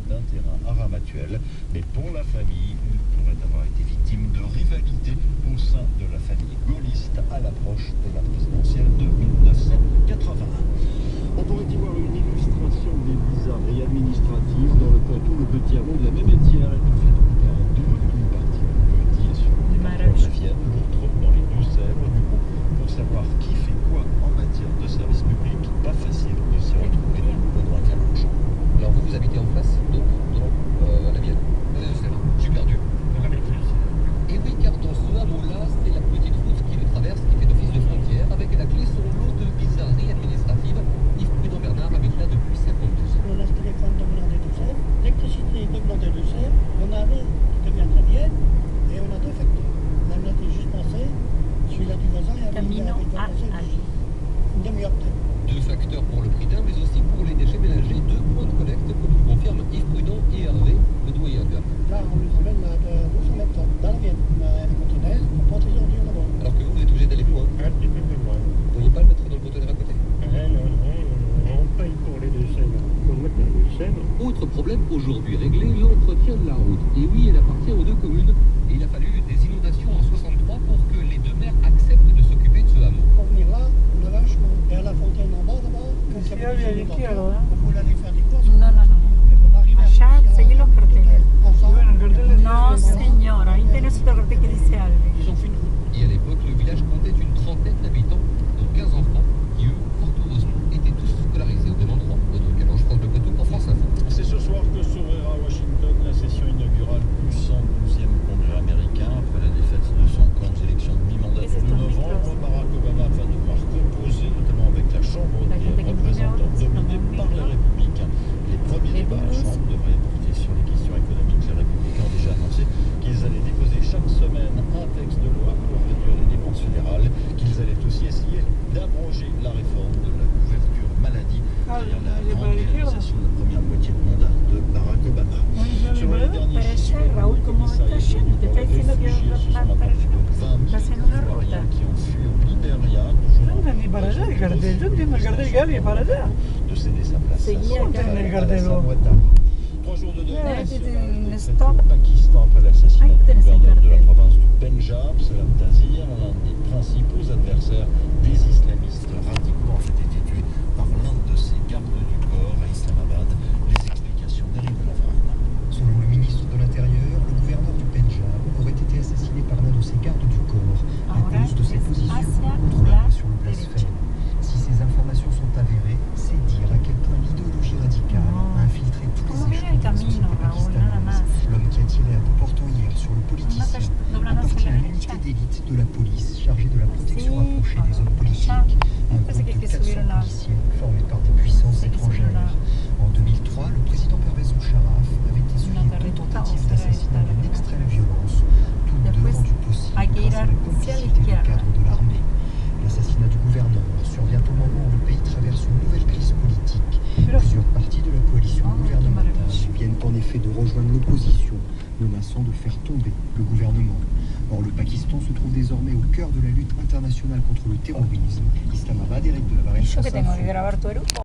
d'un terrain à Ramatuelle. Mais pour la famille, il pourrait avoir été victime de rivalité au sein de la famille gaulliste à l'approche de la présidentielle de 1981. On pourrait y voir une illustration des bizarreries administratives dans le Poitou. Le petit hameau de la Mémétière est en fait coupé en deux. Une partie du petit est sur le département de la Vienne, l'autre dans les Deux-Sèvres. Du coup, pour savoir qui fait quoi en matière de service public, pas facile de s'y retrouver. Benoît Calange. Alors vous habitez en face, donc, à la Vienne. Je suis perdu. Et oui, car dans ce hameau-là, c'est la petite route qui le traverse, qui fait d'office de frontière, avec à la clé son lot de bizarreries administratives. Yves Prudent Bernard habite là depuis 52 ans. On a ce téléphone dominant des Deux-Sèvres, l'électricité dominant des Deux-Sèvres, on avait, qui devient très bien, et on a deux facteurs. On a été juste passé, celui-là du voisin, et Camino a Ali. une demi-heure peut-être. Deux facteurs pour le prix d'un, mais aussi pour les déchets ménagers. Deux points de collecte, comme nous confirment Yves Prudent et Hervé, le doyen de gamme. Là, on les emmène à 200 mètres dans la Vienne. On a un conteneur, on porte les ordures là-bas. Alors que vous êtes obligé d'aller plus loin. Un petit peu plus loin. Vous ne pourriez pas le mettre dans le conteneur à côté. On paye pour les déchets. Pour le mettre dans les déchets. Autre problème aujourd'hui réglé, l'entretien de la route. Et oui, elle appartient aux deux communes. Et il a fallu des inondations en 63 pour que les deux maires acceptent de s'occuper de ce hameau. Pour venir là, on avait un chemin. Et à la fontaine en bas, là-bas, quand il y avait des inondations, on voulait aller faire des courses. No, no, no. Et on arrivait à Allá seguí los carteles. ensemble. No, señora, ahí tenés otra cartel que dice Albi. Ils ont fait une route. Et à l'époque, le village comptait une trentaine d'habitants, dont 15 enfants, qui eux, fort heureusement, étaient tous scolarisés au même endroit. Notre Calange France de Poitou pour France Info. C'est ce soir que s'ouvrira à Washington la session inaugurale du 112e Congrès américain. Après la défaite de son camp aux élections de mi-mandat Et c'est de ton novembre, micro. Barack Obama va devoir composer, notamment avec la Chambre La des gente que représentants tiene dominée un par les Républicains. Les premiers Et débats à la douze. Chambre devraient porter sur les questions économiques. Les Républicains ont déjà annoncé qu'ils allaient déposer chaque semaine un texte de loi pour réduire les dépenses fédérales, qu'ils allaient aussi essayer d'abroger la réforme de la couverture maladie, c'est-à-dire la grande réalisation de la première moitié de mandat de Barack Obama. Selon les derniers Pero chiffres, ese Raúl, le ¿cómo commissariat está yendo? Te está diciendo que réfugiés, ce sont va a maintenant estar plus de 20 000 haciendo una Ivoiriens ruta. qui ont fui au Libéria, toujours Non devi para allá, il cartel. Yo entiendo el cartel que había para allá. de céder sa place Seguía à acá en el Alassane Cardello. Ouattara. 3 jours de deuil Ouais, national une décrété stop. au Pakistan après l'assassinat Ahí du tenés el gouverneur de la cartel. province du Pendjab, Salam Tazir, l'un des principaux adversaires des islamistes radicaux, en fait été tué par l'un de ses gardes du corps à Islamabad. Les explications d'Éric Lavrane. Selon le ministre de l'Intérieur, le gouverneur du Pendjab aurait été assassiné par l'un de ses gardes du corps à Ahora cause de ses es positions hacia contre la la loi sur le derecha. blasphème. Si ces informations sont avérées, c'est dire à quel point l'idéologie radicale a infiltré tous ¿Cómo les viene el échelons de la société camino, Raúl? Nada pakistanaise. más. L'homme qui a tiré à bout portant hier sur le politicien doblando hacia appartient la à derecha. l'unité d'élite de la police chargée de la protection Sí, rapprochée des hommes politiques. allá. Un Parece groupe que de 400 subieron la- policiers formés par des puissances que subieron étrangères. la- En 2003, le président Pervez Boucharaf avait essuyé Una deux carretita tentatives austera d'assassinat esta, la d'une verdad. extrême violence, toutes deux Después rendues possibles hay que ir grâce à la hacia la complicité de izquierda. cadres de l'armée. L'assassinat du gouverneur survient au moment où le pays traverse une nouvelle crise politique. Plusieurs partis de la coalition Oh, gouvernementale qué maravilla. viennent en effet de rejoindre l'opposition, menaçant de faire tomber le gouvernement. Or, le Pakistan se trouve désormais au cœur de la lutte internationale contre le terrorisme. Islamabad, Eric de la Varenne. Yo que tengo que grabar tu eructo.